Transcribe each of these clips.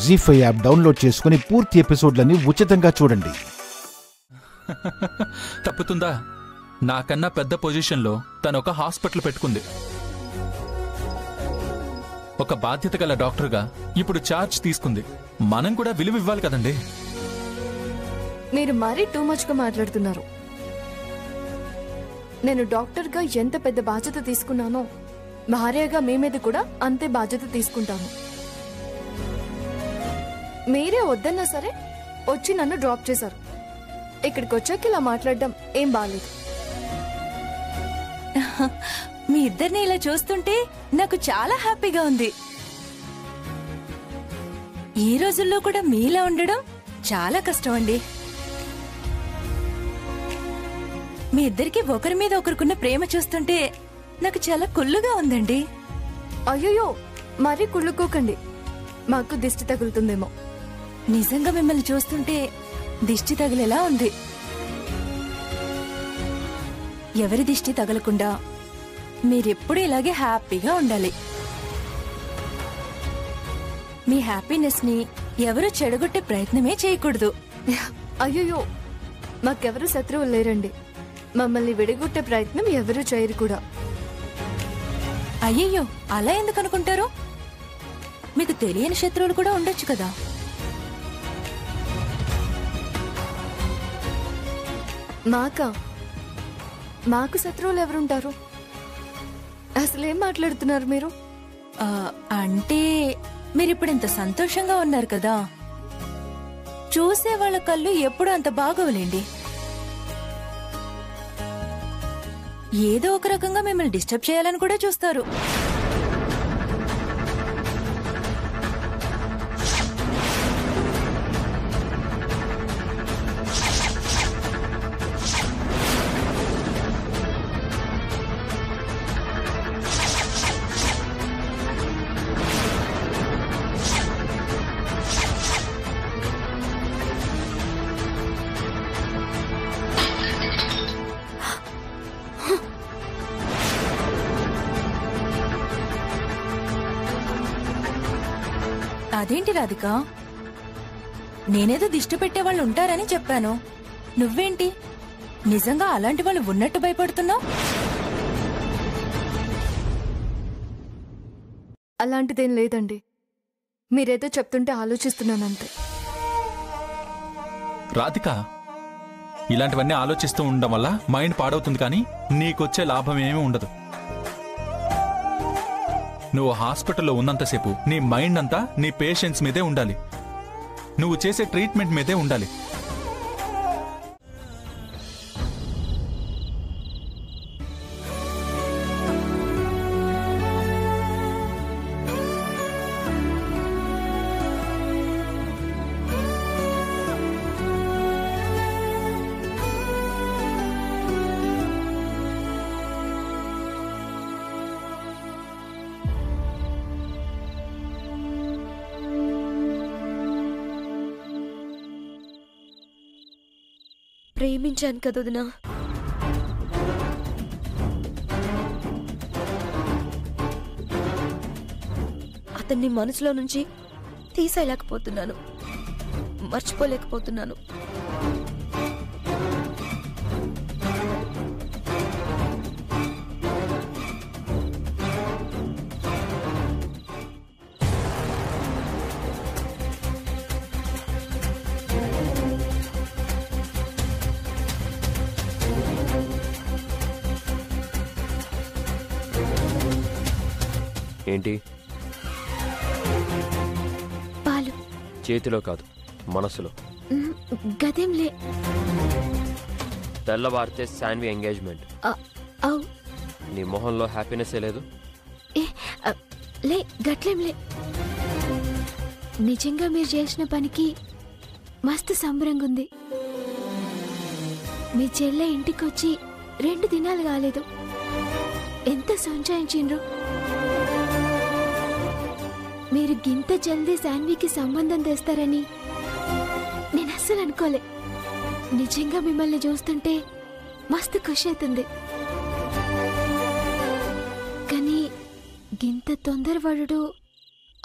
జీ5 app download చేసుకుని పూర్తి ఎపిసోడ్లని ఉచితంగా చూడండి. తప్పుతుందా? నాకన్నా పెద్ద పొజిషన్లో తను ఒక హాస్పిటల్ పెట్టుకుంది. ఒక బాధ్యత గల డాక్టర్గా ఇప్పుడు ఛార్జ్ తీసుకుంది. మనం కూడా విలువ ఇవ్వాలి కదండి. మీరు మరీ టూ మచ్ గా మాట్లాడుతున్నారు. నేను డాక్టర్గా ఎంత పెద్ద బాధ్యత తీసుకున్నానో భార్యగా మీ మీద కూడా అంతే బాధ్యత తీసుకుంటాను. మీరే వద్దన్నా సరే వచ్చి నన్ను డ్రాప్ చేశారు. ఇక్కడికి వచ్చాక ఇలా మాట్లాడడం ఏం బాలేదు. మీ ఇద్దరిని ఇలా చూస్తుంటే నాకు చాలా హ్యాపీగా ఉంది. ఈ రోజుల్లో కూడా మీలా ఉండడం చాలా కష్టం అండి. మీ ఇద్దరికి ఒకరి మీద ఒకరికున్న ప్రేమ చూస్తుంటే నాకు చాలా కుళ్ళుగా ఉందండి. అయ్యో, మరీ కుళ్ళుకోకండి, మాకు దిష్టి తగులుతుందేమో. నిజంగా మిమ్మల్ని చూస్తుంటే దిష్టి తగిలేలా ఉంది. ఎవరి దిష్టి తగలకుండా మీరెప్పుడు ఇలాగే హ్యాపీగా ఉండాలి. మీ హ్యాపీనెస్ ని ఎవరు చెడగొట్టే ప్రయత్నమే చేయకూడదు. అయ్యో, మాకెవరు శత్రువులు లేరండి. మమ్మల్ని విడగొట్టే ప్రయత్నం ఎవరు చేయరు కూడా. అయ్యయ్యో, అలా ఎందుకు అనుకుంటారు? మీకు తెలియని శత్రువులు కూడా ఉండొచ్చు కదా. మాకు శత్రువులు ఎవరుంటారు? అసలేం మాట్లాడుతున్నారు మీరు? అంటే మీరిప్పుడు ఇంత సంతోషంగా ఉన్నారు కదా, చూసే వాళ్ళ కళ్ళు ఎప్పుడు అంత బాగోలేండి. ఏదో ఒక రకంగా మిమ్మల్ని డిస్టర్బ్ చేయాలని కూడా చూస్తారు. అదేంటి రాధిక, నేనేదో దిష్టి పెట్టే వాళ్ళు ఉంటారని చెప్పాను. నువ్వేంటి నిజంగా అలాంటి వాళ్ళు ఉన్నట్టు భయపడుతున్నావు? అలాంటిదేం లేదండి, మీరేదో చెప్తుంటే ఆలోచిస్తున్నానంతే. రాధిక, ఇలాంటివన్నీ ఆలోచిస్తూ ఉండడం వల్ల మైండ్ పాడవుతుంది, కానీ నీకొచ్చే లాభం ఏమీ ఉండదు. నువ్వు హాస్పిటల్లో ఉన్నంతసేపు నీ మైండ్ అంతా నీ పేషెంట్స్ మీదే ఉండాలి. నువ్వు చేసే ట్రీట్మెంట్ మీదే ఉండాలి. ప్రేమించాను కదా వదినా. అతన్ని మనసులో నుంచి తీసేయలేకపోతున్నాను, మర్చిపోలేకపోతున్నాను. ఏంటి? పాలు. చేతిలో కాదు, మనసులో. గదేంలే. తెల్లవారితే శాన్వి ఎంగేజ్మెంట్. నీ మొహంలో హ్యాపీనెస్ లేదు. లే, గట్లేంలే. నిజంగా మీరు చేసిన పనికి మస్తు సంబరంగా ఉంది. మీ చెల్లె ఇంటికొచ్చి 2 దినాలు కాలేదు. ఎంత సంచాయించిండ్రు. మీరు గింత జల్దీ శాన్వికి సంబంధం తెస్తారని నేను అస్సలు అనుకోలే. నిజంగా మిమ్మల్ని చూస్తుంటే మస్తు ఖుషి అవుతుంది. కానీ గింత తొందరపడు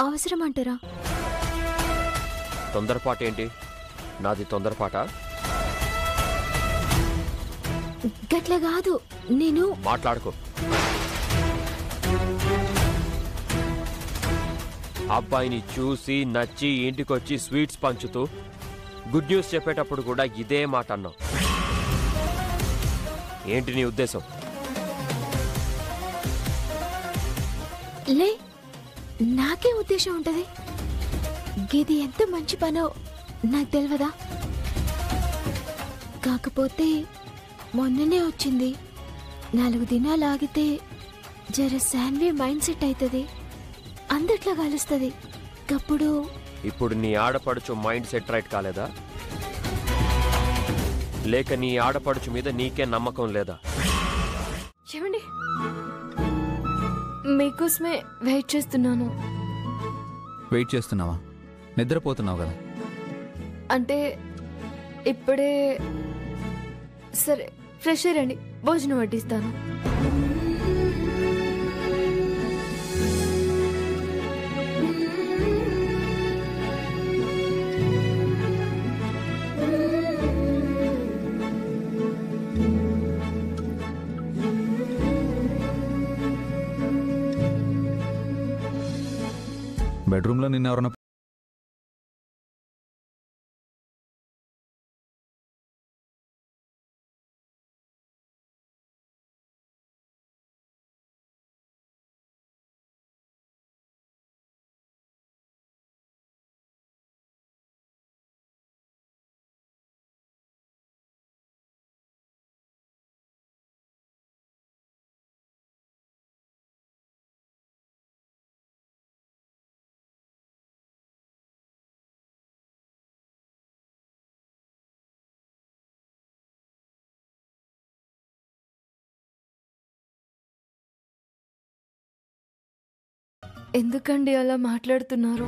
అవసరం అంటారా? తొందరపాటు ఏంటి? నాది తొందరపాట? గట్ల కాదు, నేను మాట్లాడుకో. అబ్బాయిని చూసి నచ్చి ఇంటికొచ్చి స్వీట్స్ పంచుతూ గుడ్ న్యూస్ చెప్పేటప్పుడు కూడా ఇదే మాట అన్నావు. ఏంటి నీ ఉద్దేశం? లే, నాకే ఉద్దేశం ఉంటది. గిది ఎంత మంచి పనో నాకు తెలియదా? కాకపోతే మొన్ననే వచ్చింది. 4 దినాలు ఆగితే జర శాన్వి మైండ్ సెట్ అవుతుంది, అందట్లా కలుస్తుంది. అప్పుడు ఇప్పుడు నీ ఆడపడుచు మైండ్ సెట్ రైట్ కాలేదా? లేక నీ ఆడపడుచు మీద నీకే నమ్మకం లేదా? ఏమండి, మీకోసమే వెయిట్ చేస్తున్నాను. వెయిట్ చేస్తున్నావా? నిద్రపోతున్నావు కదా? అంటే ఇప్పుడే. సరే, ఫ్రెష్ రండి, భోజనం వడ్డిస్తాను. బెడ్రూమ్లో నిన్న ఎవరన్నా ఎందుకండి అలా మాట్లాడుతున్నారు?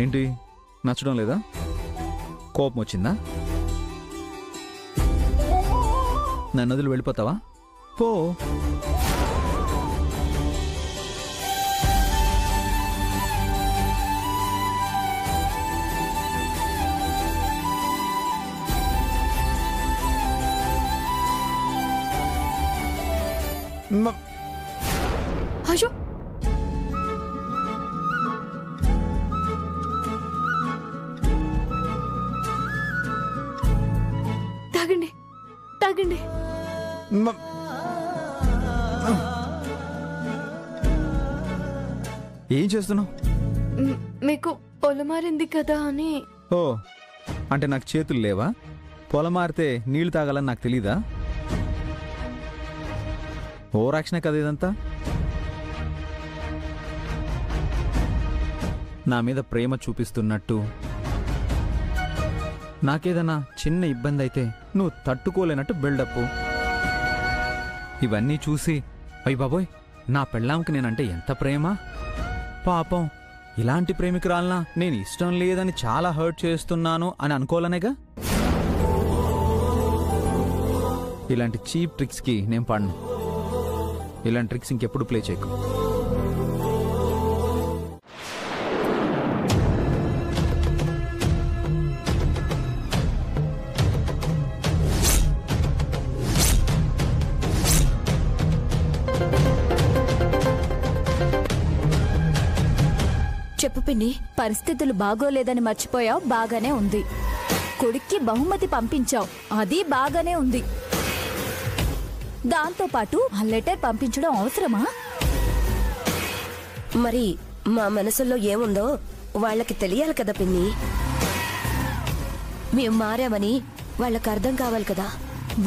ఏంటి నచ్చడం లేదా? కోపం వచ్చిందా? నన్ను వదిలి వెళ్ళిపోతావా? పో. అయ్యో, తాగండి తాగండి. ఏం చేస్తున్నావు? మీకు పొలమారింది కదా అని. ఓ, అంటే నాకు చేతులు లేవా? పొలమారితే నీళ్లు తాగాలని నాకు తెలీదా? ఓవరాక్షనే కదా ఇదంతా. నా మీద ప్రేమ చూపిస్తున్నట్టు, నాకేదన్నా చిన్న ఇబ్బంది అయితే నువ్వు తట్టుకోలేనట్టు బిల్డప్. ఇవన్నీ చూసి అయ్య బాబోయ్, నా పెళ్ళాంకి నేనంటే ఎంత ప్రేమ, పాపం ఇలాంటి ప్రేమికురాలనా నేను ఇష్టం లేదని చాలా హర్ట్ చేస్తున్నాను అని అనుకోవాలనేగా. ఇలాంటి చీప్ ట్రిక్స్కి నేను పడను. ఇలాంటి ట్రిక్స్ ఇంకెప్పుడు ప్లే చేయకు. చెప్పు పిన్ని, పరిస్థితులు బాగోలేదని మర్చిపోయావు, బాగానే ఉంది. కొడుక్కి బహుమతి పంపించావు, అది బాగానే ఉంది. దాంతో పాటు ఆ లెటర్ పంపించడం అవసరమా? మరి మా మనసులో ఏముందో వాళ్ళకి తెలియాలి కదా పిన్ని. మేము మారామని వాళ్ళకి అర్థం కావాలి కదా.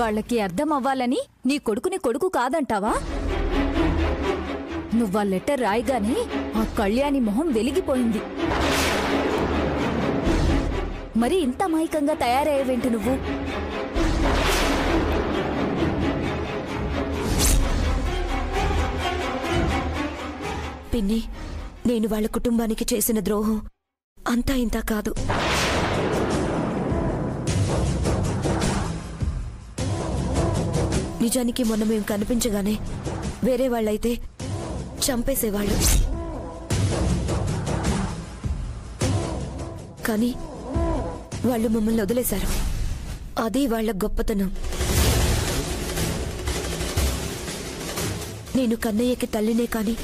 వాళ్ళకి అర్థం అవ్వాలని నీ కొడుకుని కొడుకు కాదంటావా? నువ్వా లెటర్ రాయగానే ఆ కళ్యాణి మొహం వెలిగిపోయింది. మరి ఇంత అమాయకంగా తయారయ్యేవేంటి నువ్వు? పిన్ని, నేను వాళ్ళ కుటుంబానికి చేసిన ద్రోహం అంతా ఇంతా కాదు. నిజానికి మొన్న మేము కనిపించగానే వేరే వాళ్ళైతే చంపేసేవాళ్ళు. కానీ వాళ్ళు మమ్మల్ని వదిలేశారు. అది వాళ్ళ గొప్పతనం. నేను కన్నయ్యకి తల్లినే కాని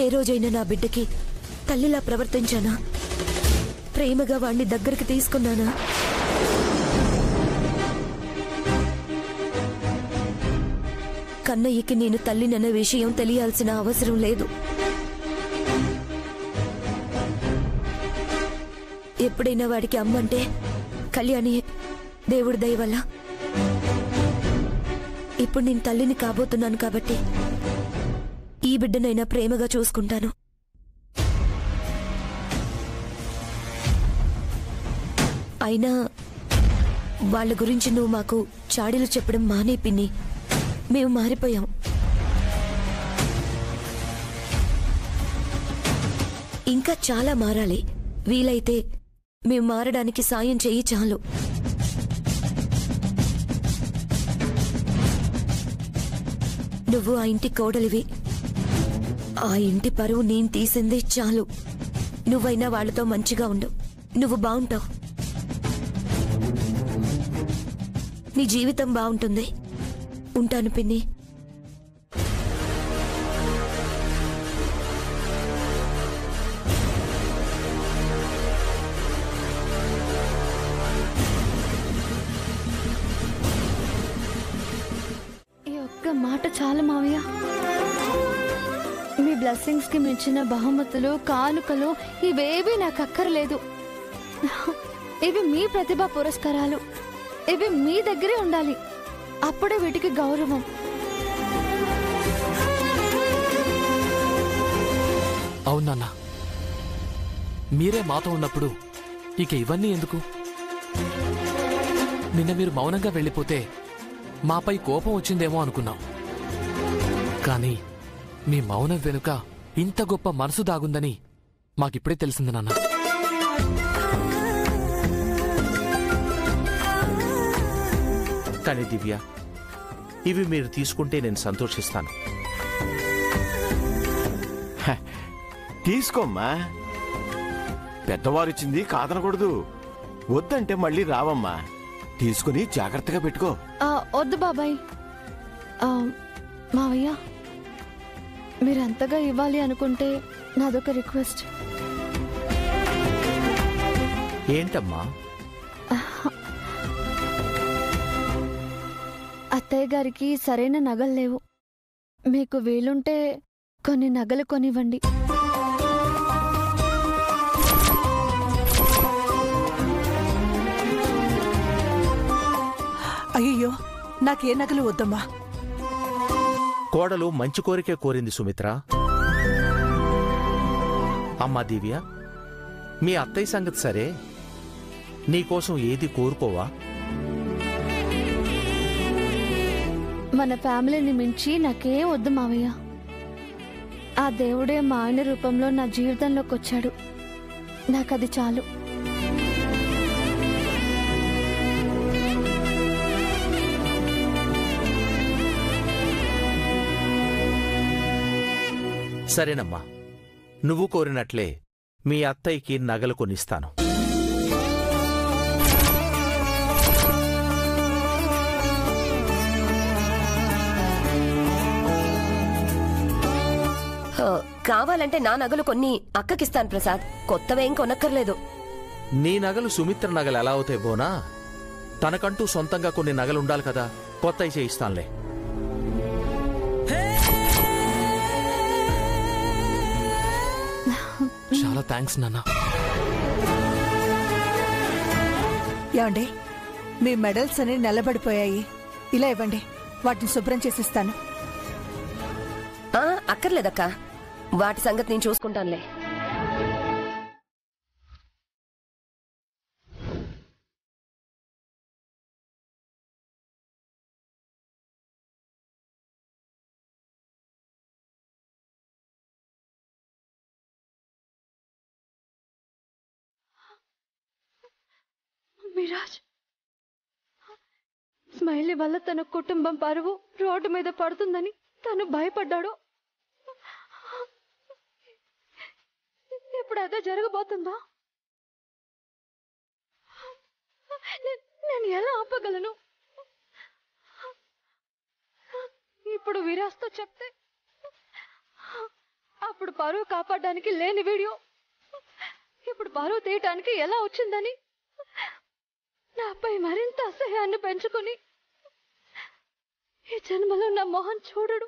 ఏ రోజైనా నా బిడ్డకి తల్లిలా ప్రవర్తించానా? ప్రేమగా వాణ్ణి దగ్గరికి తీసుకున్నానా? కన్నయ్యకి నేను తల్లినన్న విషయం తెలియాల్సిన అవసరం లేదు. ఎప్పుడైనా వాడికి అమ్మంటే కళ్యాణి దేవుడి దయ వల్ల. ఇప్పుడు నేను తల్లిని కాబోతున్నాను కాబట్టి ఈ బిడ్డనైనా ప్రేమగా చూసుకుంటాను. అయినా వాళ్ళ గురించి నువ్వు మాకు చాడీలు చెప్పడం మానే పిన్ని. మేము మారిపోయాం. ఇంకా చాలా మారాలి. వీలైతే మేము మారడానికి సాయం చెయ్యి చాలు. నువ్వు ఆ ఇంటి కోడలివి. ఆ ఇంటి పరువు నేను తీసిందే చాలు. నువ్వైనా వాళ్ళతో మంచిగా ఉండు. నువ్వు బావుంటావు. నీ జీవితం బావుంటుంది. ఉంటాను పిన్ని. ఈ ఒక్క మాట చాలు మావయ్య. మీ బ్లెస్సింగ్స్ కి మించిన బహుమతులు, కానుకలు ఇవేవి నాకు అక్కర్లేదు. ఇవి మీ ప్రతిభా పురస్కారాలు. ఇవి మీ దగ్గరే ఉండాలి. అప్పుడే వీటికి గౌరవం. అవునన్నా, మీరే మాతో ఉన్నప్పుడు ఇక ఇవన్నీ ఎందుకు? నిన్న మీరు మౌనంగా వెళ్ళిపోతే మాపై కోపం వచ్చిందేమో అనుకున్నాం. కానీ మీ మౌనం వెనుక ఇంత గొప్ప మనసు దాగుందని మాకిప్పుడే తెలిసింది నాన్న. కానీ దివ్య, ఇవి మీరు తీసుకుంటే నేను సంతోషిస్తాను. తీసుకోమ్మా. పెద్దవారిచ్చింది కాదనకూడదు. వద్దంటే మళ్ళీ రావమ్మా. తీసుకుని జాగ్రత్తగా పెట్టుకో. వద్దు బాబాయ్. మావయ్య, మీరు అంతగా ఇవ్వాలి అనుకుంటే నాదొక రిక్వెస్ట్. ఏంటమ్మా? అత్తయ్య గారికి సరైన నగలు లేవు. మీకు వీలుంటే కొన్ని నగలు కొనివ్వండి. అయ్యో, నాకే నగలు వద్దమ్మా. కోడలు మంచి కోరికే కోరింది సుమిత్ర. అమ్మా దివ్య, మీ అత్తయ్య సంగతి సరే, నీకోసం ఏది కోరుకోవా? మన ఫ్యామిలీని మించి నాకేం వద్దు మావయ్య. ఆ దేవుడే మా ఆయన రూపంలో నా జీవితంలోకి వచ్చాడు. నాకది చాలు. సరేనమ్మా, నువ్వు కోరినట్లే మీ అత్తయ్యకి నగలు కొనిస్తాను. కావాలంటే నా నగలు కొన్ని అక్కకిస్తాను ప్రసాద్. కొత్తవేం కొనక్కర్లేదు. నీ నగలు సుమిత్ర నగలు ఎలా అవుతాయి బోనా? తనకంటూ సొంతంగా కొన్ని నగలుండాలి కదా. కొత్తవి చేయిస్తానులే. చాలా థ్యాంక్స్ నాన్న. ఏమండి, మీ మెడల్స్ అన్ని నిలబడిపోయాయి. ఇలా ఇవ్వండి, వాటిని శుభ్రం చేసిస్తాను. అక్కర్లేదక్కా, వాటి సంగతి నేను చూసుకుంటానులే. మిరాజ్, స్మైలీ వల్ల తన కుటుంబం పరువు రోడ్డు మీద పడుతుందని తను భయపడ్డాడు. ఇప్పుడు అదే జరగబోతుందా? నేను ఎలా ఆపగలను? ఇప్పుడు విరాస్తో చెప్తే అప్పుడు పరువు కాపాడడానికి లేని వీడియో ఇప్పుడు పరువు తీయటానికి ఎలా వచ్చిందని నాపై మరింత అసహ్యాన్ని పెంచుకుని ఈ జన్మలో నా మొహం చూడడు.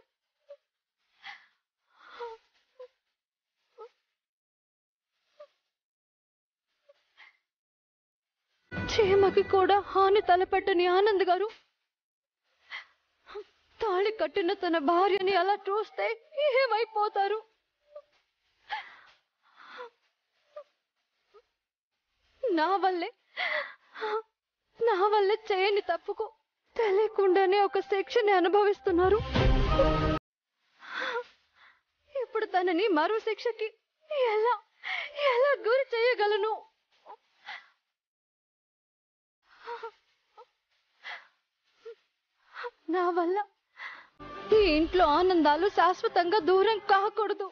చీమకి కూడా హాని తలపెట్టని ఆనంద్ గారు తాళి కట్టిన తన భార్యని అలా చూస్తే ఏమైపోతారు? నా వల్లే చేయని తప్పుకు తెలియకుండానే ఒక శిక్షని అనుభవిస్తున్నారు. ఇప్పుడు తనని మరో శిక్షకి ఎలా గురి చేయగలను? నా వల్ల ఈ ఇంట్లో ఆనందాలు శాశ్వతంగా దూరం కాకూడదు.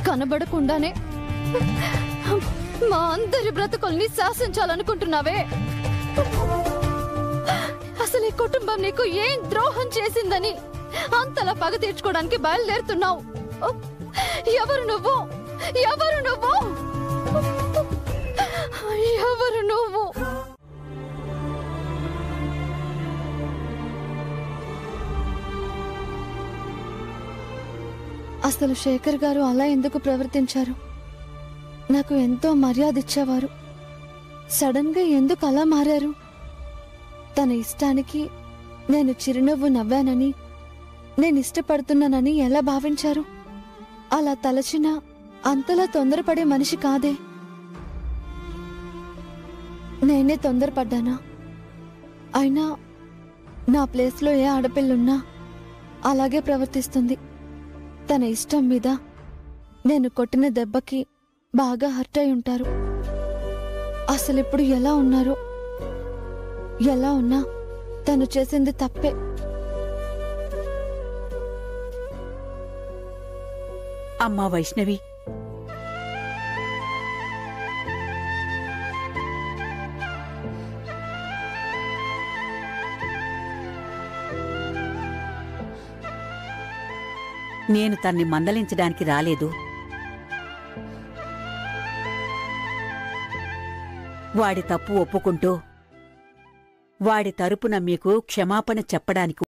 కనబడకుండానే మా అందరి బ్రతుకుల్ని శాసించాలనుకుంటున్నావే? అసలు ఈ కుటుంబం నీకు ఏం ద్రోహం చేసిందని అంతలా పగ తీర్చుకోవడానికి బయలుదేరుతున్నావు? ఎవరు నువ్వు? ఎవరు నువ్వు? ఎవరు నువ్వు? అసలు శేఖర్ గారు అలా ఎందుకు ప్రవర్తించారు? నాకు ఎంతో మర్యాద ఇచ్చేవారు. సడన్ గా ఎందుకు అలా మారారు? తన ఇష్టానికి నేను చిరునవ్వు నవ్వానని, నేను ఇష్టపడుతున్నానని ఎలా భావించారు? అలా తలచినా అంతలా తొందరపడే మనిషి కాదే. నేనే తొందరపడ్డానా? అయినా నా ప్లేస్లో ఏ ఆడపిల్లున్నా అలాగే ప్రవర్తిస్తుంది. తన ఇష్టం మీద నేను కొట్టిన దెబ్బకి బాగా హర్ట్ అయి ఉంటారు. అసలిప్పుడు ఎలా ఉన్నారు? ఎలా ఉన్నా తను చేసింది తప్పే. అమ్మా వైష్ణవి, నేను తన్ని మందలించడానికి రాలేదు. వాడి తప్పు ఒప్పుకుంటూ వాడి తరపున మీకు క్షమాపణ చెప్పడానికి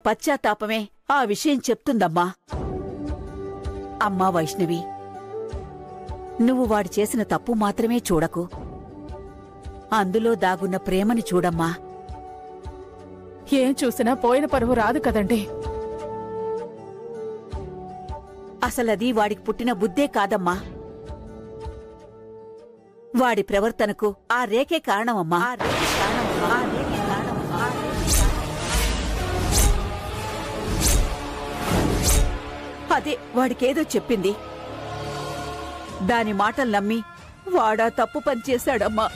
పశ్చాత్తాపమే ఆ విషయం చెప్తుందమ్మా. అమ్మా వైష్ణవి, నువ్వు వాడు చేసిన తప్పు మాత్రమే చూడకు, అందులో దాగున్న ప్రేమని చూడమ్మా. ఏం చూసినా పోయిన పరువు రాదు కదండి. అసలది వాడికి పుట్టిన బుద్ధే కాదమ్మా. వాడి ప్రవర్తనకు ఆ రేఖే కారణమమ్మా. అదే వాడికేదో చెప్పింది. దాని మాటలు నమ్మి వాడా తప్పు పని చేశాడమ్మా.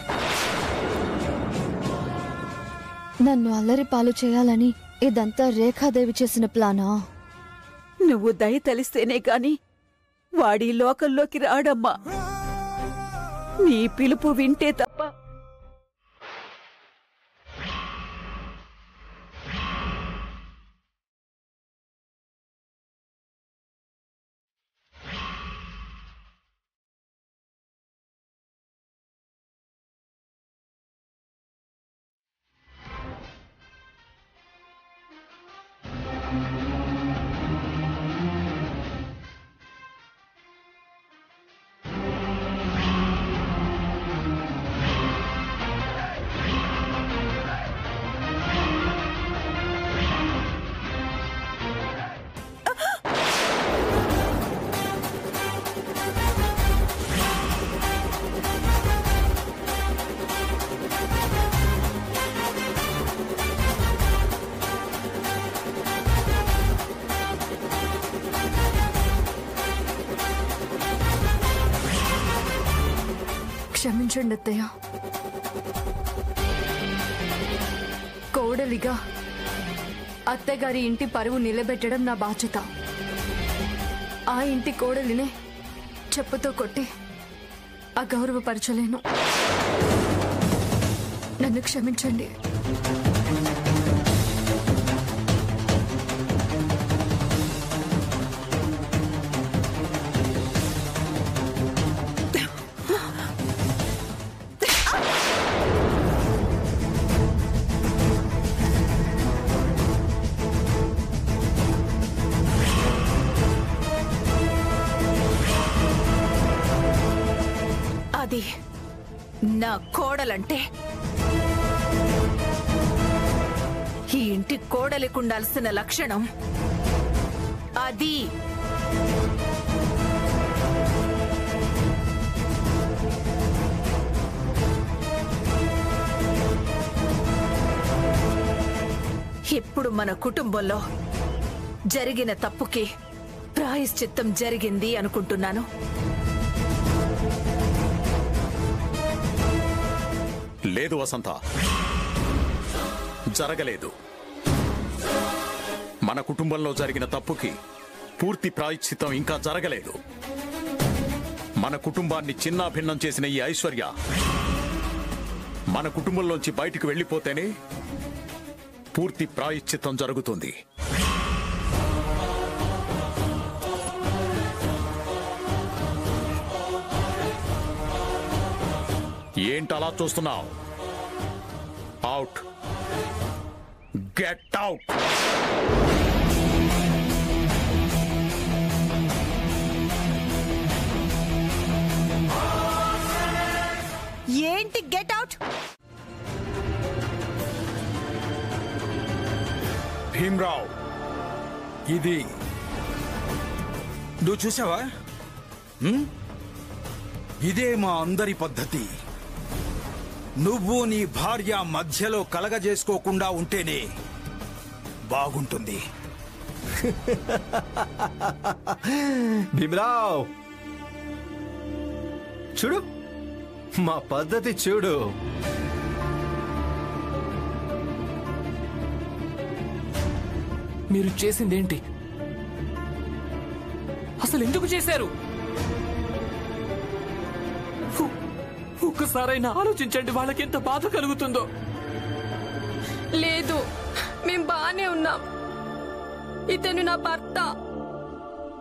నన్ను అల్లరి పాలు చేయాలని ఇదంతా రేఖాదేవి చేసిన ప్లానా? నువ్వు దయ తెలిస్తేనే గాని వాడి లోకంలోకి రాడమ్మా. నీ పిలుపు వింటే తప్ప. క్షమించండి అత్తయ్య. కోడలిగా అత్తగారి ఇంటి పరువు నిలబెట్టడం నా బాధ్యత. ఆ ఇంటి కోడలినే చెప్పుతో కొట్టి అగౌరవపరచలేను. నన్ను క్షమించండి. అది నా కోడలంటే ఈ ఇంటి కోడలికుండాల్సిన లక్షణం అది. ఇప్పుడు మన కుటుంబంలో జరిగిన తప్పుకి ప్రాయశ్చిత్తం జరిగింది అనుకుంటున్నాను. లేదు వసంత, జరగలేదు. మన కుటుంబంలో జరిగిన తప్పుకి పూర్తి ప్రాయశ్చిత్తం ఇంకా జరగలేదు. మన కుటుంబాన్ని చిన్నాభిన్నం చేసిన ఈ ఐశ్వర్య మన కుటుంబంలోంచి బయటికి వెళ్ళిపోతేనే పూర్తి ప్రాయశ్చిత్తం జరుగుతుంది. ఏంటలా చూస్తున్నావు? Out, get out. ఏంటి గెట్ అవుట్? భీమ్రావ్, ఇది నువ్వు చూసావా? ఇదే మా అందరి పద్ధతి. నువ్వు నీ భార్య మధ్యలో కలగజేసుకోకుండా ఉంటేనే బాగుంటుంది. భీమరావ్, చూడు మా పద్ధతి చూడు. మీరు చేసిందేంటి? అసలు ఎందుకు చేశారు? ఒక్కసారైనా ఆలోచించండి, వాళ్ళకి ఎంత బాధ కలుగుతుందో. లేదు, మేం బానే ఉన్నాం. ఇతను నా భర్త.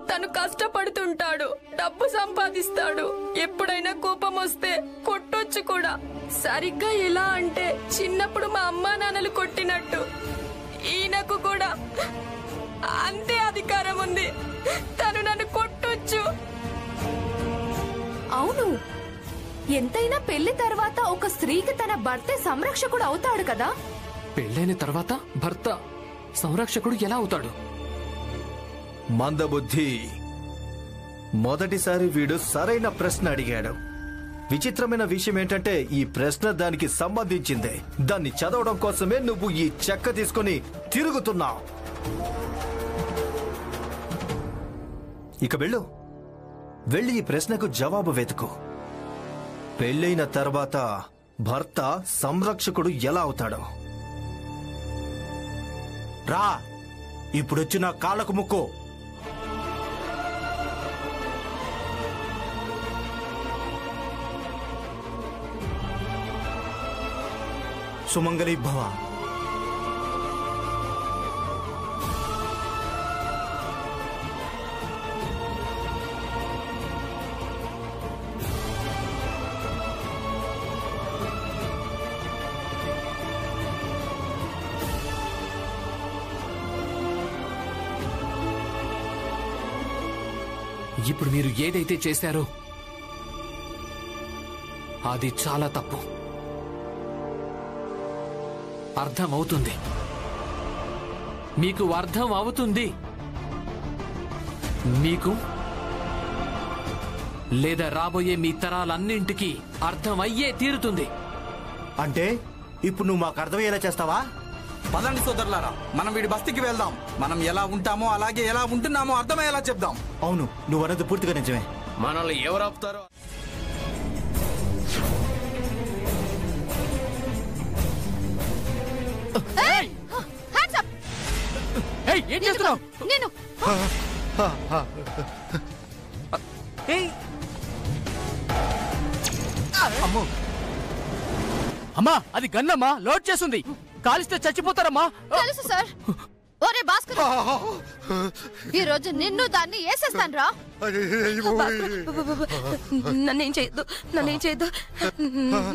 తను కష్టపడుతుంటాడు, డబ్బు సంపాదిస్తాడు. ఎప్పుడైనా కోపం వస్తే కొట్టొచ్చు కూడా. సరిగ్గా ఎలా అంటే చిన్నప్పుడు మా అమ్మా నాన్నలు కొట్టినట్టు ఈయనకు కూడా అంతే అధికారం ఉంది. తను నన్ను కొట్టొచ్చు. అవును, ఎంతైనా పెళ్లి తర్వాత ఒక స్త్రీకి తన భర్తే సంరక్షకుడు అవుతాడు కదా. పెళ్ళైన తర్వాత భర్త సంరక్షకుడు ఎలా అవుతాడు? మందబుద్ధి. మొదటిసారి వీడు సరైన ప్రశ్న అడిగాడు. విచిత్రమైన విషయం ఏంటంటే ఈ ప్రశ్న దానికి సంబంధించిందే. దాన్ని చదవడం కోసమే నువ్వు ఈ చెక్క తీసుకుని తిరుగుతున్నావు. ఇక వెళ్ళి ఈ ప్రశ్నకు జవాబు వెతుకు. పెళ్ళైన తర్వాత భర్త సంరక్షకుడు ఎలా అవుతాడో. రా, ఇప్పుడొచ్చి నా కాళ్ళకు ముక్కు. సుమంగళి భవ. ఇప్పుడు మీరు ఏదైతే చేశారో అది చాలా తప్పు. అర్థమవుతుంది, మీకు అర్థం అవుతుంది. మీకు లేదా రాబోయే మీ తరాలన్నింటికీ అర్థమయ్యే తీరుతుంది. అంటే ఇప్పుడు నువ్వు మాకు అర్థమయ్యేలా చేస్తావా? పదండి సోదరులారా, మనం వీడి బస్తీకి వెళ్దాం. మనం ఎలా ఉంటామో అలాగే ఎలా ఉంటున్నామో అర్థమయ్యేలా చెప్దాం. అవును, నువ్వు అన్నది పూర్తిగా నిజమే. మనల్ని ఎవరు ఆపుతారో. ఏం చేస్తున్నావు? నేను అమ్మా, అది గన్నమ్మా, లోడ్ చేస్తుంది. కాలిస్తే చచ్చిపోతారమ్మా. తెలుసు సార్. ఒరే భాస్కర్, ఈ రోజు నిన్ను దాన్ని వేసేస్తాను రా. నన్నేం చేయొద్దు, నన్నేం చేయొద్దు.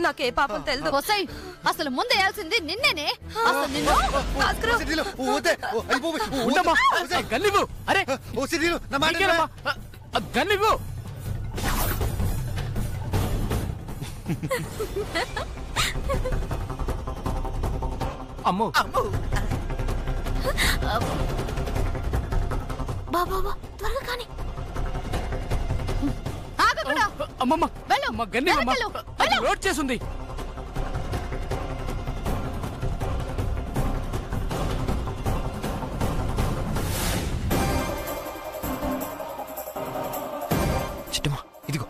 నాకే పాపం తెలుదు. వస్తాయి, అసలు ముందు వేయాల్సింది నిన్నేనే. అసలు నిన్ను గన్నివ్వు. అరే గన్నివ్వు. అమ్మో బాబా త్వరగా కానీ. అమ్మమ్మ, గన్నివ్వమ్మా, అది లోడ్ చేసింది. చిట్టమ్మా, ఇదిగో.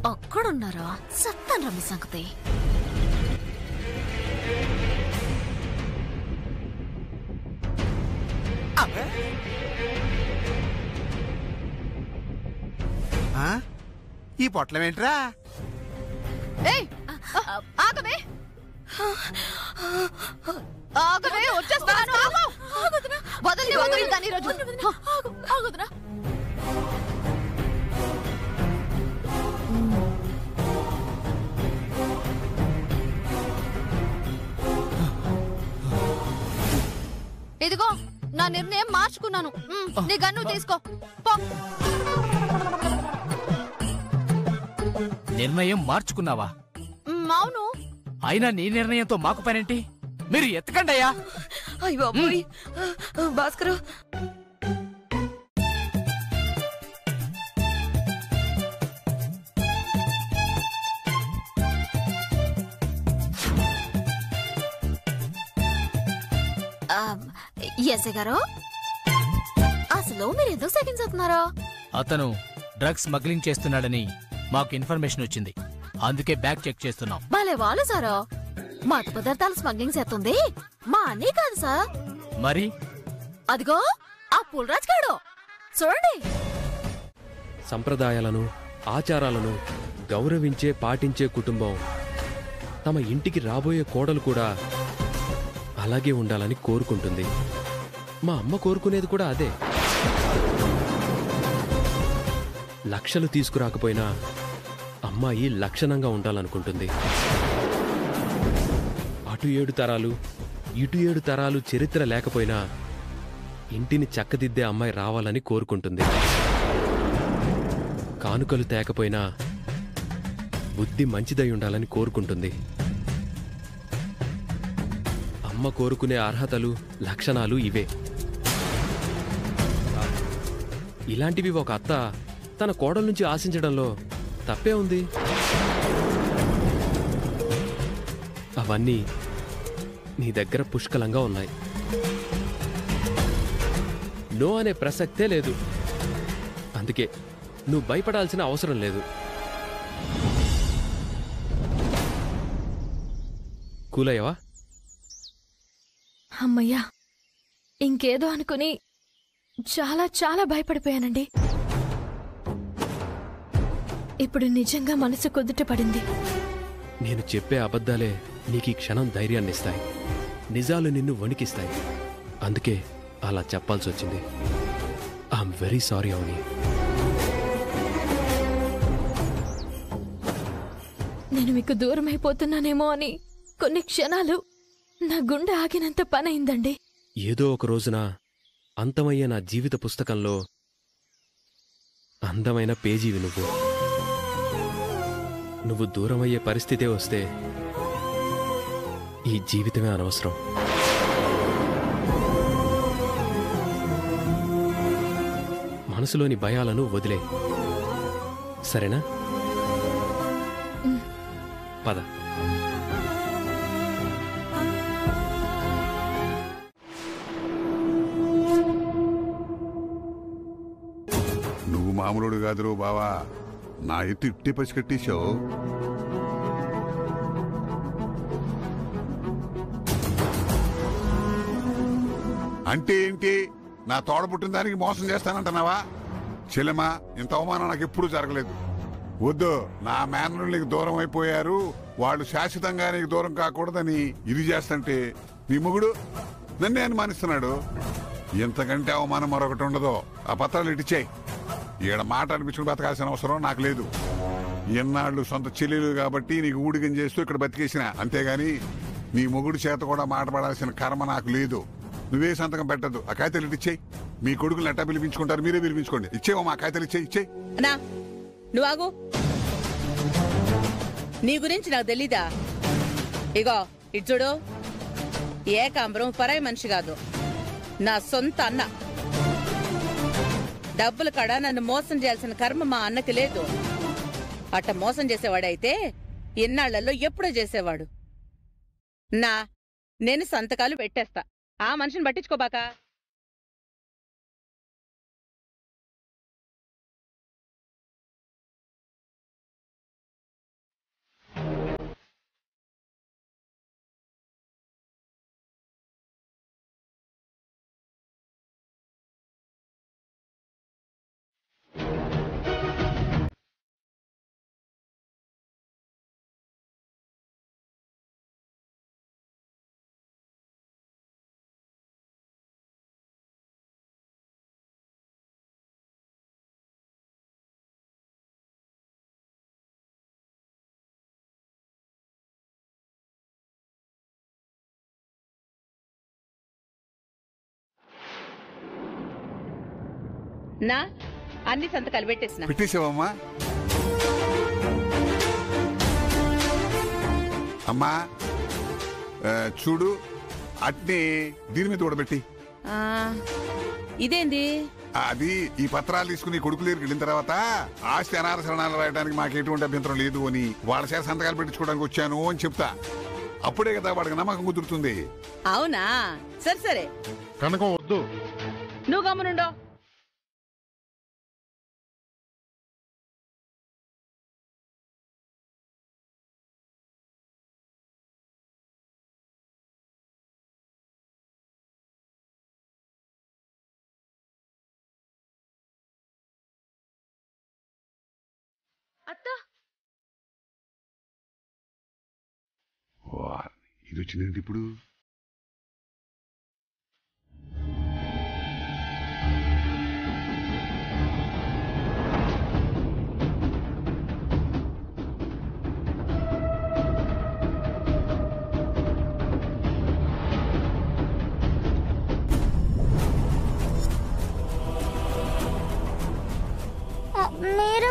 అక్కడున్నారా? సత్తాను రమ్మి సంగతి. ఈ పొట్లం ఏంట్రా? ఆగమే, ఆగమే, వచ్చేస్తాను. వదలి వదలి దాని రోజు ఆగుదరా. ఇదిగో నా నిర్ణయం మార్చుకున్నాను. నీ గన్ను తీసుకో. నిర్ణయం మార్చుకున్నావా? అవును. అయినా నీ నిర్ణయంతో మాకు పనేంటి? మీరు ఎత్తకండి అయ్యా. అయ్యో భాస్కరు, ఎస్ఐ గారు, అసలు మీరు ఎందుకు సెకండ్స్ అవుతున్నారా? అతను డ్రగ్స్ స్మగ్లింగ్ చేస్తున్నాడని మాకు ఇన్ఫర్మేషన్ వచ్చింది. అందుకే బ్యాగ్ చెక్ చేస్తున్నాం. భలే వాళ్ళు సారా. మత పదార్థాలు స్మగ్లింగ్ చేస్తుంది మా అన్నీ కాదు సార్. మరి అదిగో ఆ పుల్రాజ్ గాడు చూడండి. సంప్రదాయాలను, ఆచారాలను గౌరవించే పాటించే కుటుంబం తమ ఇంటికి రాబోయే కోడలు కూడా అలాగే ఉండాలని కోరుకుంటుంది. మా అమ్మ కోరుకునేది కూడా అదే. లక్షలు తీసుకురాకపోయినా అమ్మాయి లక్షణంగా ఉండాలనుకుంటుంది. అటు 7 తరాలు ఇటు 7 తరాలు చరిత్ర లేకపోయినా ఇంటిని చక్కదిద్దే అమ్మాయి రావాలని కోరుకుంటుంది. కానుకలు తేకపోయినా బుద్ధి మంచిదై ఉండాలని కోరుకుంటుంది. అమ్మ కోరుకునే అర్హతలు, లక్షణాలు ఇవే. ఇలాంటివి ఒక అత్త తన కోడల నుంచి ఆశించడంలో తప్పే ఉంది. అవన్నీ నీ దగ్గర పుష్కలంగా ఉన్నాయి. నో అనే ప్రసక్తే లేదు. అందుకే నువ్వు భయపడాల్సిన అవసరం లేదు. కూలయ్యవా? అమ్మయ్యా, ఇంకేదో అనుకుని చాలా చాలా భయపడిపోయానండి. ఇప్పుడు నిజంగా మనసు కుదుట పడింది. నేను చెప్పే అబద్ధాలే నీకు ఈ క్షణం ధైర్యాన్నిస్తాయి. నిజాలు నిన్ను వణికిస్తాయి. అందుకే అలా చెప్పాల్సి వచ్చింది. ఐఎమ్ వెరీ సారీ అవని. నేను మీకు దూరం అయిపోతున్నానేమో అని కొన్ని క్షణాలు నా గుండె ఆగినంత పనైందండి. ఏదో ఒక రోజున అంతమయ్యే నా జీవిత పుస్తకంలో అందమైన పేజీవి నువ్వు. నువ్వు దూరమయ్యే పరిస్థితే వస్తే ఈ జీవితమే అనవసరం. మనసులోని భయాలను వదిలే, సరేనా? పద. నువ్వు మామూలుడు కాదురో బావా, నా ఎత్తు ఇట్టే పసి కట్టేశావు. అంటే ఏంటి? నా తోడ పుట్టిన దానికి మోసం చేస్తానంటున్నావా? చెల్లెమా, ఇంత అవమానం నాకు ఎప్పుడూ జరగలేదు. వద్దు, నా మేనలు నీకు దూరం అయిపోయారు, వాళ్ళు శాశ్వతంగా నీకు దూరం కాకూడదని ఇది చేస్తుంటే నీ మొగుడు నన్నే అనుమానిస్తున్నాడు. ఇంతకంటే అవమానం మరొకటి ఉండదు. ఆ పత్రాలు ఇటిచ్చాయి. ఈడ మాట అనిపించుకుని బతకాల్సిన అవసరం నాకు లేదు. ఎన్నాళ్ళు సొంత చెల్లెలు కాబట్టి నీకు ఊడిగం చేస్తూ ఇక్కడ బతికేసిన, అంతేగాని నీ మొగుడు చేత కూడా మాటపడాల్సిన కర్మ నాకు లేదు. నువ్వే సంతకం పెట్టద్దు. ఆ కాగితాలు ఇచ్చేయి. మీ కొడుకులు ఎట్టా పిలిపించుకుంటారు, మీరే పిలిపించుకోండి. ఇచ్చేవా మా కాగితాలు? ఇచ్చేయి. నువ్వు ఆగు. నీ గురించి నాకు తెలీదా? ఇగో ఇటు చూడు, ఏకాంబరం పరాయి మనిషి కాదు, నా సొంత అన్న. డబ్బులు కాడ నన్ను మోసం చేయాల్సిన కర్మ మా అన్నకి లేదు. అట్ట మోసం చేసేవాడైతే ఇన్నాళ్లలో ఎప్పుడో చేసేవాడు. నేను సంతకాలు పెట్టేస్తా. ఆ మనిషిని పట్టించుకోబాక. అన్ని సంతకాలు పెట్టేసావమ్మా? అమ్మా చూడు, అట్నే దీని మీద కూడా పెట్టి. ఇదేంది? అది ఈ పత్రాలు తీసుకుని కొడుకు దగ్గరికి వెళ్ళిన తర్వాత ఆస్తి అనారసరణాలు రాయడానికి మాకు ఎటువంటి అభ్యంతరం లేదు అని వాళ్ళ చేత సంతకాలు పెట్టించుకోవడానికి వచ్చాను అని చెప్తా. అప్పుడే కదా వాడికి నమ్మకం కుదురుతుంది. అవునా? సరే సరే, కనకం వద్దు, నువ్వు గమనుండో. ఇది వచ్చిందండి ఇప్పుడు.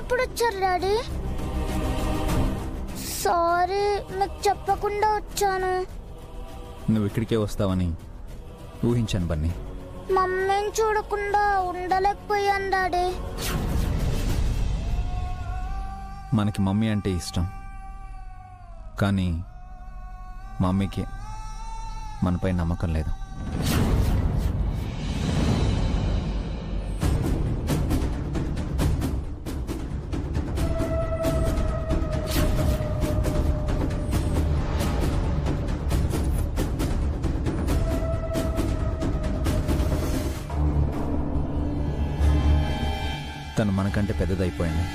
ఎప్పుడు వచ్చారు డాడీ? సారీ, నాకు చెప్పకుండా వచ్చాను. నువ్వు ఇక్కడికే వస్తావని ఊహించాను బన్నీ. మమ్మీని చూడకుండా ఉండలేకపోయాను డాడీ. మనకి మమ్మీ అంటే ఇష్టం, కానీ మమ్మీకి మనపై నమ్మకం లేదు. తను మనకంటే పెద్దదైపోయింది.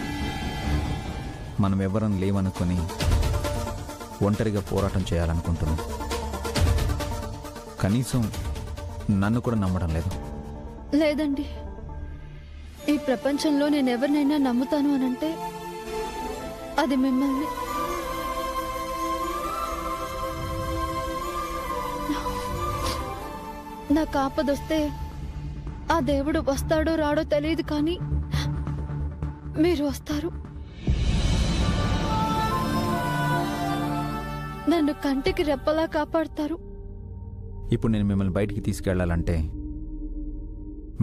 మనం ఎవరం లేవనుకొని ఒంటరిగా పోరాటం చేయాలనుకుంటున్నాం. కనీసం నన్ను కూడా నమ్మడం లేదు. లేదండి, ఈ ప్రపంచంలో నేను ఎవరినైనా నమ్ముతాను అనంటే అది మిమ్మల్ని. నాకు ఆపదొస్తే ఆ దేవుడు వస్తాడో రాడో తెలియదు, కానీ మీరు వస్తారు. నన్ను కంటికి రెప్పలా కాపాడతారు. ఇప్పుడు నేను మిమ్మల్ని బయటికి తీసుకెళ్లాలంటే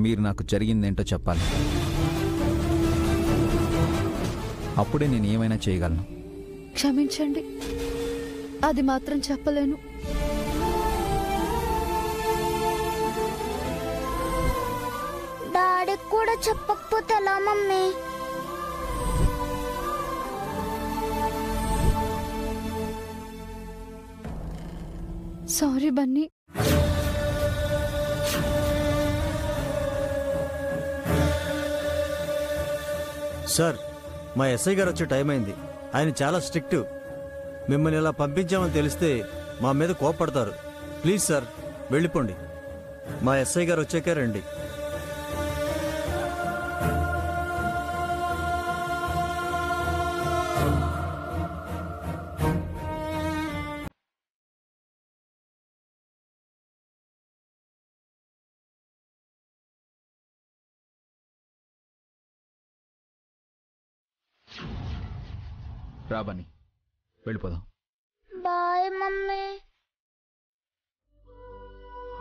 మీరు నాకు జరిగిందేంటో చెప్పాలి. అప్పుడే నేను ఏమైనా చేయగలను. క్షమించండి, అది మాత్రం చెప్పలేను. డాడీకి కూడా చెప్పకపోతే ఎలా మమ్మీ? సారీ బన్నీ. సార్, మా ఎస్ఐ గారు వచ్చే టైం అయింది. ఆయన చాలా స్ట్రిక్ట్. మిమ్మల్ని ఇలా పంపించామని తెలిస్తే మా మీద కోపడతారు. ప్లీజ్ సార్, వెళ్ళిపోండి. మా ఎస్ఐ గారు వచ్చాకే రండి. రాబని వెళ్ళిపోదాం. Bye mummy.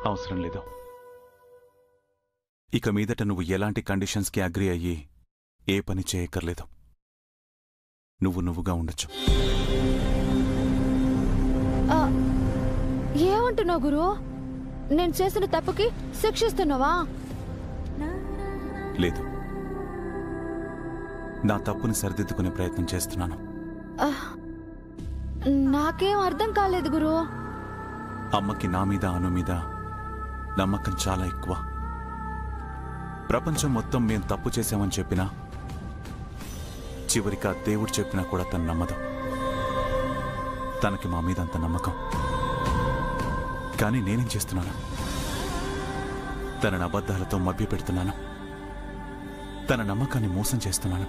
అవసరం లేదు. ఇక మీదట నువ్వు ఎలాంటి కండిషన్స్కి అగ్రి అయ్యి ఏ పని చేయక్కర్లేదు. నువ్వుగా ఉండొచ్చు. ఏమంటున్నావు గురు? నేను చేసిన తప్పుకి శిక్షిస్తున్నావా? లేదు, నా తప్పుని సరిదిద్దుకునే ప్రయత్నం చేస్తున్నాను. నాకేం అర్థం కాలేదు గురు. అమ్మకి నా మీద అను మీద నమ్మకం చాలా ఎక్కువ. ప్రపంచం మొత్తం మేం తప్పు చేశామని చెప్పినా చివరికి ఆ దేవుడు చెప్పినా కూడా తను నమ్మదు. తనకి మా మీద అంత నమ్మకం. కానీ నేనేం చేస్తున్నాను? తనని అబద్ధాలతో మభ్యపెడుతున్నాను. తన నమ్మకాన్ని మోసం చేస్తున్నాను.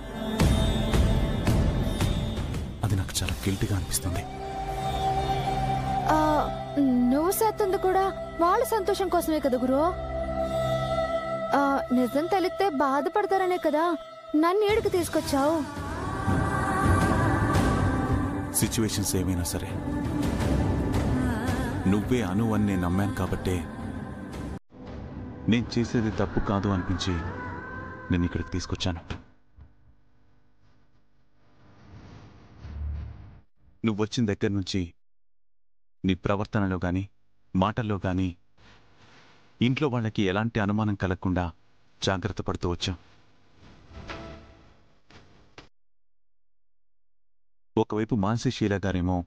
అది నాకు చాలా గిల్టీగా అనిపిస్తుంది. నువ్వు చేస్తుంది కూడా వాళ్ళ సంతోషం కోసమే కదా గురు. నిజం తెలిస్తే బాధపడతారనే కదా నన్ను ఏడుకు తీసుకొచ్చావు. సిచ్యువేషన్స్ ఏమైనా సరే నువ్వే అను అని నేను నమ్మాను కాబట్టే నేను చేసేది తప్పు కాదు అనిపించి నేను ఇక్కడికి తీసుకొచ్చాను. నువ్వు వచ్చిన దగ్గర నుంచి నీ ప్రవర్తనలో గాని మాటల్లో గాని ఇంట్లో వాళ్ళకి ఎలాంటి అనుమానం కలగకుండా జాగ్రత్త పడుతూ వచ్చాం. ఒకవైపు మాన్సి షీలా గారేమో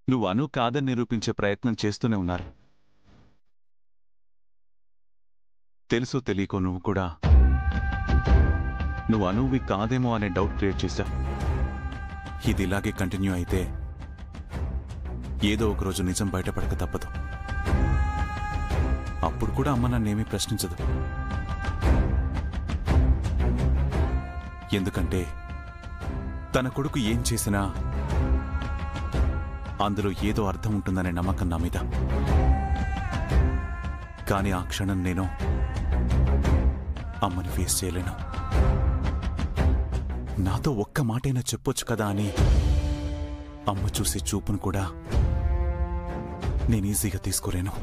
నువ్వు అను కాదని నిరూపించే ప్రయత్నం చేస్తూనే ఉన్నారు. తెలుసో తెలియకో నువ్వు కూడా నువ్వు అనువి కాదేమో అనే డౌట్ క్రియేట్ చేశావు. ఇది ఇలాగే కంటిన్యూ అయితే ఏదో ఒకరోజు నిజం బయటపడక తప్పదు. అప్పుడు కూడా అమ్మ నన్నేమీ ప్రశ్నించదు. ఎందుకంటే తన కొడుకు ఏం చేసినా అందులో ఏదో అర్థం ఉంటుందనే నమ్మకం నా మీద. కానీ ఆ క్షణం నేను అమ్మని ఫేస్ చేయలేను. నాతో ఒక్క మాటైనా చెప్పొచ్చు కదా అని అమ్మ చూసే చూపును కూడా నేను ఈజీగా తీసుకోలేను.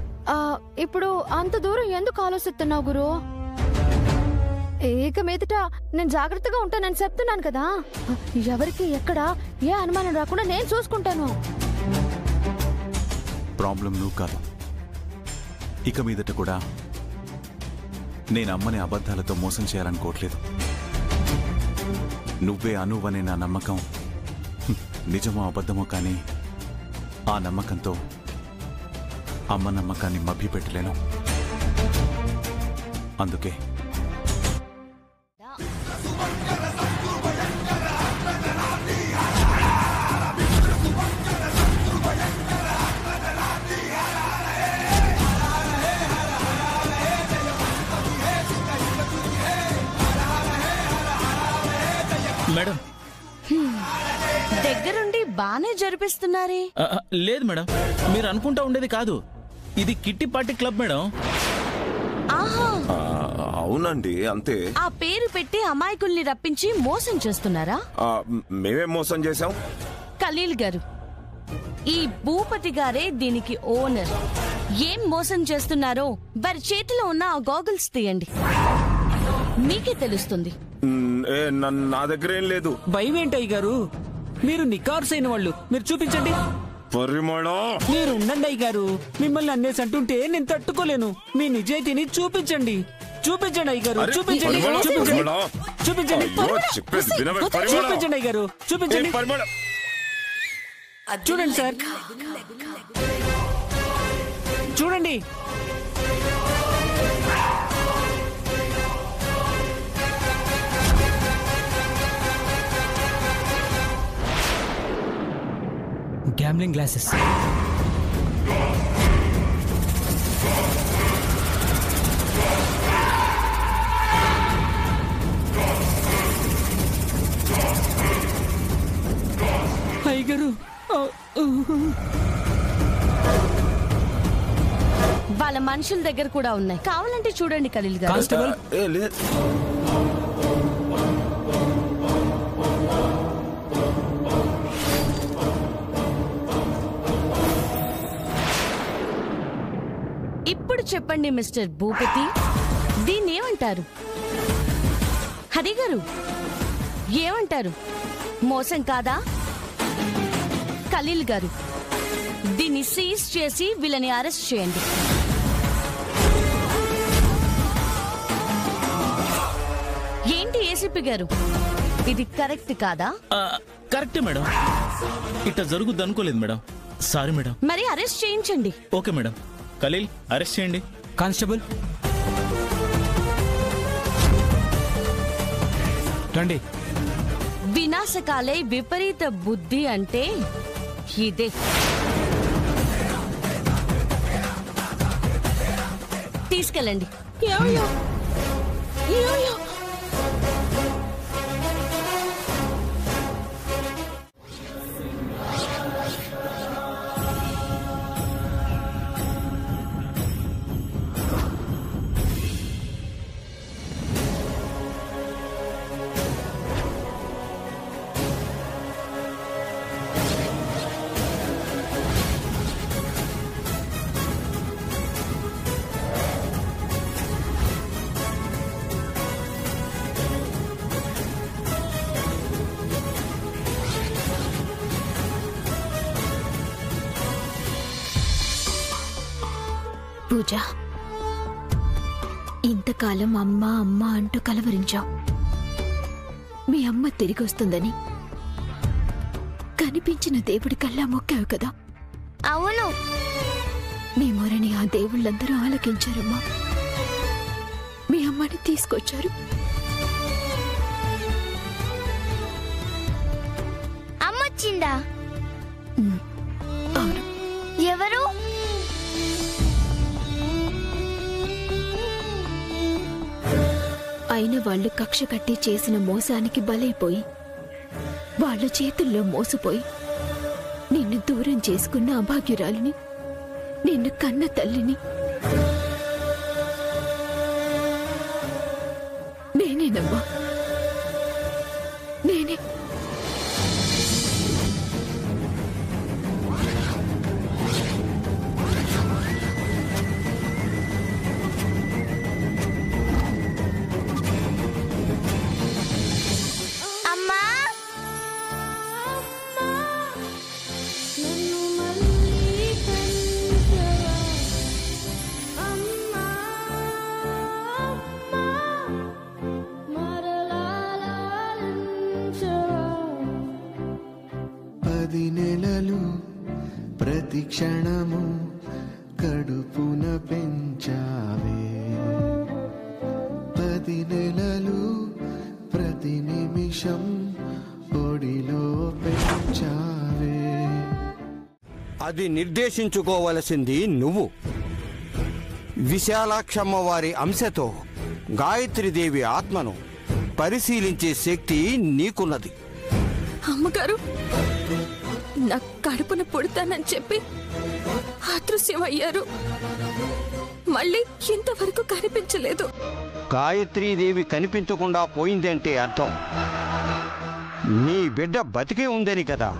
ఇప్పుడు అంత దూరం ఎందుకు ఆలోచిస్తున్నావు గురు? ఇక మీదట నేను జాగ్రత్తగా ఉంటానని చెప్తున్నాను కదా. ఎవరికి ఎక్కడ ఏ అనుమానం రాకుండా నేను చూసుకుంటాను. ప్రాబ్లం నువ్వు కాదు. ఇక మీదట కూడా నేను అమ్మని అబద్ధాలతో మోసం చేయాలనుకోవట్లేదు. నువ్వే అనువనే నా నమ్మకం నిజమో అబద్ధమో కానీ ఆ నమ్మకంతో అమ్మ నమ్మకాన్ని మభ్యపెట్టలేను. అందుకే మేడం దగ్గరుండి బానే జరిపిస్తున్నారే. లేదు మేడం, మీరు అనుకుంటా ఉండేది కాదు. ఇది కిట్టి పార్టీ క్లబ్ మేడం. అవునండి, అంతే. ఆ పేరు పెట్టి అమాయకుల్ని రప్పించి మోసం చేస్తున్నారా? మేమేం మోసం చేశాం? ఖలీల్ గారు, ఈ భూపతి గారే దీనికి ఓనర్. ఏం మోసం చేస్తున్నారో వారి చేతిలో ఉన్న ఆ గోగుల్స్ తీయండి, మీకే తెలుస్తుంది. నా దగ్గర ఏం లేదు. భయం ఏంటయ్య గారు? మీరు నికార్సైన వాళ్ళు, మీరు చూపించండి. మీరు ఉండండి అయ్య గారు, మిమ్మల్ని అన్నేసి అంటుంటే నేను తట్టుకోలేను. మీ నిజాయితీని చూపించండి. చూపించండి అయ్య గారు, చూపించండి. చూపించండి చూపించండి అయ్య గారు, చూపించండి. చూడండి సార్, చూడండి. Gambling glasses. అయ్యగారు, వాళ్ళ మనుషుల దగ్గర కూడా ఉన్నాయి, కావాలంటే చూడండి ఖలీల్ గారు. కానిస్టేబుల్, ఇప్పుడు చెప్పండి మిస్టర్ భూపతి, దీన్ని ఏమంటారు? హరి గారు ఏమంటారు? మోసం కాదా? ఖలీల్ గారు, దీన్ని సీజ్ చేసి వీళ్ళని అరెస్ట్ చేయండి. ఏంటి ఏసీపీ గారు, ఇది కరెక్ట్ కాదా? కరెక్టే మేడం, ఇట్లా జరుగుద్ది అనుకోలేదు మేడం. Sorry madam. మరి అరెస్ట్ చేయించండి. Okay madam. ఖలీల్, అరెస్ట్ చేయండి. కానిస్టేబుల్ రండి. వినాశకాలే విపరీత బుద్ధి అంటే ఇదే. తీసుకెళ్ళండి. పూజ, ఇంతకాలం అమ్మ అమ్మ అంటూ కలవరించావు. మీ అమ్మ తిరిగి వస్తుందని కనిపించిన దేవుడి కల్లా మొక్కావు కదా? అవును. నీ మొరని ఆ దేవుళ్ళందరూ ఆలకించారమ్మా. మీ అమ్మని తీసుకొచ్చారు. అమ్మొచ్చిందా? అవును. ఎవరు? అయిన వాళ్ళు కక్ష కట్టి చేసిన మోసానికి బలైపోయి వాళ్ళ చేతుల్లో మోసపోయి నిన్ను దూరం చేసుకున్న అభాగ్యురాలిని, నిన్ను కన్న తల్లిని నేనేనమ్మా, నేనే. కడుపున పెంచావే 10 నెలలు ప్రతి నిమిషం ఒడిలో పెంచావే. అది నిర్దేశించుకోవలసింది నువ్వు. విశాలాక్షమ్మ వారి అంశతో గాయత్రీదేవి ఆత్మను పరిశీలించే శక్తి నీకున్నది. అమ్మగారు నా కడుపున పుడతానని చెప్పి అదృశ్యమయ్యారు. మళ్ళీ ఇంతవరకు కనిపించలేదు. గాయత్రీదేవి కనిపించకుండా పోయిందంటే అర్థం నీ బిడ్డ బతికే ఉందని కదా.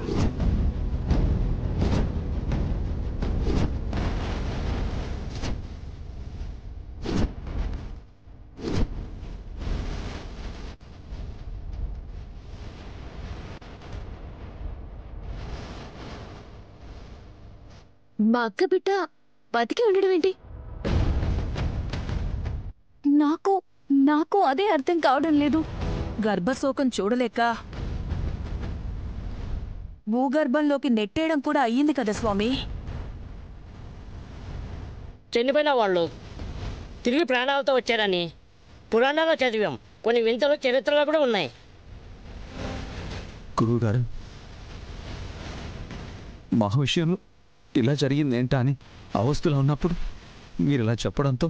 మా అక్క బిడ్డ బతికి ఉండడం ఏంటి? నాకు అదే అర్థం కావడం లేదు. గర్భశోకం చూడలేక భూగర్భంలోకి నెట్టేయడం కూడా అయ్యింది కదా స్వామి. చనిపోయిన వాళ్ళు తిరిగి ప్రాణాలతో వచ్చారని పురాణాల్లో చదివాం. కొన్ని వింతలు చరిత్రలో కూడా ఉన్నాయి. గురువుగారు, మా విషయంలో ఇలా జరిగిందేంటా అని అవస్థలో ఉన్నప్పుడు మీరు ఇలా చెప్పడంతో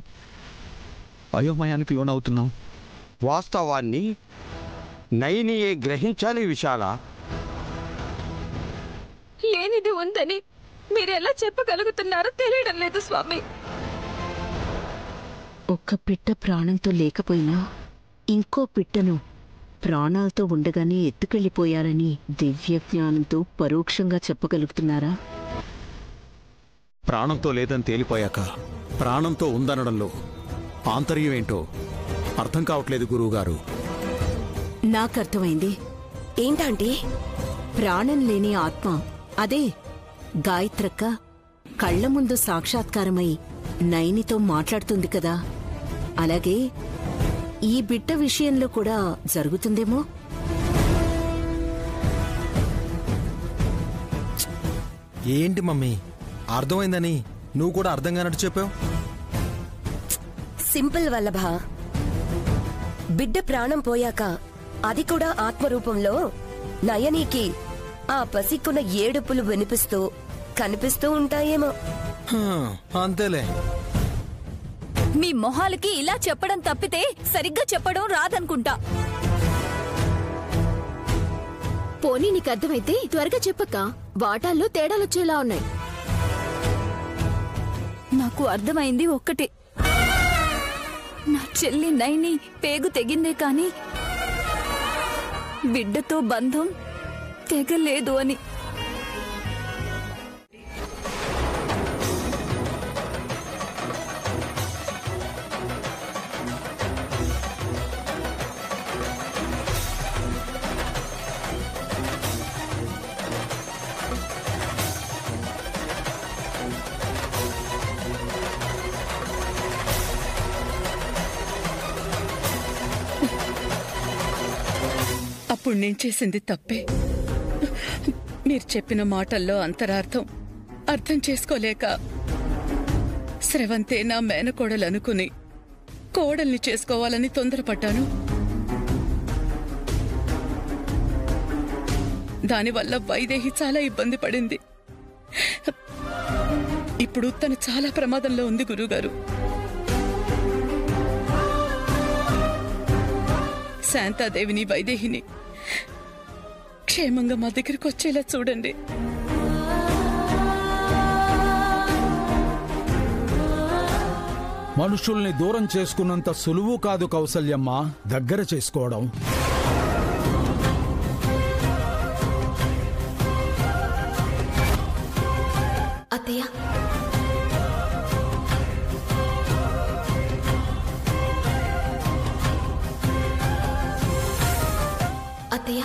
అయోమయానికి లోనవుతున్నాం. వాస్తవాన్ని నయనియే గ్రహించాలి విశాల. లేనిది ఉందని మీరెలా చెప్పగలుగుతున్నారో తెలియడం లేదు స్వామి. ఒక్క పిట్ట ప్రాణంతో లేకపోయినా ఇంకో పిట్టను ప్రాణాలతో ఉండగానే ఎత్తుకెళ్ళిపోయారని దివ్య జ్ఞానంతో పరోక్షంగా చెప్పగలుగుతున్నారా? ప్రాణంతో లేదని తేలిపోయాక ప్రాణంతో ఉందనడంలో ఆంతర్యం ఏంటో అర్థం కావట్లేదు గురువుగారు. నాకర్థమైంది. ఏంటంటే ప్రాణం లేని ఆత్మ అదే గాయత్రక్క కళ్ల ముందు సాక్షాత్కారమై నయనితో మాట్లాడుతుంది కదా, అలాగే ఈ బిడ్డ విషయంలో కూడా జరుగుతుందేమో. ఏంటి మమ్మీ, అర్థమైందని నువ్వు కూడా అర్థం కానట్టు చెప్పావు. సింపుల్ వల్లభ. బిడ్డ ప్రాణం పోయాక అది కూడా ఆత్మరూపంలో నయనీకి ఆ పసిక్కున్న ఏడుపులు వినిపిస్తూ కనిపిస్తూ ఉంటాయేమో. అంతేలే. మీ మొహాలకి ఇలా చెప్పడం తప్పితే సరిగ్గా చెప్పడం రాదనుకుంటా. పోనీ నీకు అర్థమైతే త్వరగా చెప్పక్క. వాటాల్లో తేడాలొచ్చేలా ఉన్నాయి. నాకు అర్థమైంది ఒక్కటే, నా చెల్లి నైని పేగు తెగిందే కాని బిడ్డతో బంధం తెగలేదు అని. అప్పుడు నేను చేసింది తప్పే. మీరు చెప్పిన మాటల్లో అంతరార్థం అర్థం చేసుకోలేక స్రవంతే నా మేనకోడలు అనుకుని కోడల్ని చేసుకోవాలని తొందరపడ్డాను. దానివల్ల వైదేహి చాలా ఇబ్బంది పడింది. ఇప్పుడు తను చాలా ప్రమాదంలో ఉంది గురుగారు. శాంతాదేవిని వైదేహిని క్షేమంగా మా దగ్గరికి వచ్చేలా చూడండి. మనుషుల్ని దూరం చేసుకున్నంత సులువు కాదు కౌసల్యమ్మ దగ్గర చేసుకోవడం. అత్తయ్య, అత్తయ్య,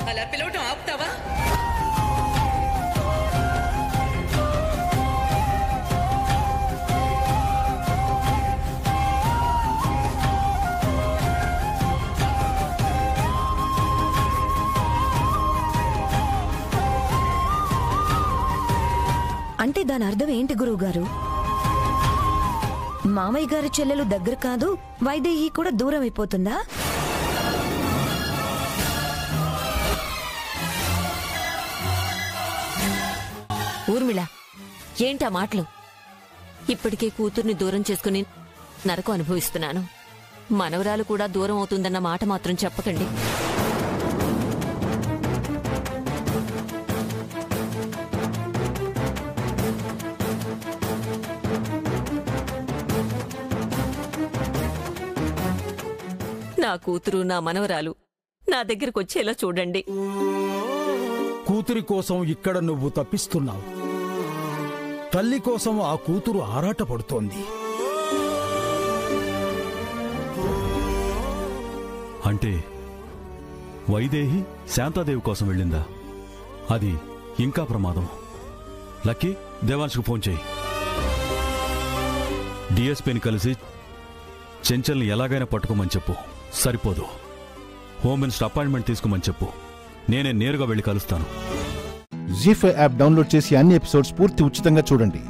అలా పిలవటం ఆపుతావా? అంటే దాని అర్థం ఏంటి గురువుగారు? మామయ్య గారి చెల్లెలు దగ్గర కాదు, వైదేహి కూడా దూరం అయిపోతుందా? ఊర్మిళ, ఏంటా మాటలు? ఇప్పటికే కూతుర్ని దూరం చేసుకుని నరకం అనుభవిస్తున్నాను. మనవరాలు కూడా దూరం అవుతుందన్న మాట మాత్రం చెప్పకండి. నా కూతురు, నా మనవరాలు నా దగ్గరకు వచ్చేలా చూడండి. కూతురి కోసం ఇక్కడ నువ్వు తప్పిస్తున్నావు. తల్లి కోసం ఆ కూతురు ఆరాటపడుతోంది. అంటే వైదేహి శాంతాదేవి కోసం వెళ్ళిందా? అది ఇంకా ప్రమాదం. లక్కీ, దేవాంశ్కు ఫోన్ చేయి. డిఎస్పీని కలిసి చెంచల్ని ఎలాగైనా పట్టుకోమని చెప్పు. సరిపోదు, హోమ్ మినిస్టర్ అపాయింట్మెంట్ తీసుకోమని చెప్పు. నేనే నేరుగా వెళ్ళి కలుస్తాను. జీ5 యాప్ డౌన్లోడ్ చేసి అన్ని ఎపిసోడ్స్ పూర్తి ఉచితంగా చూడండి.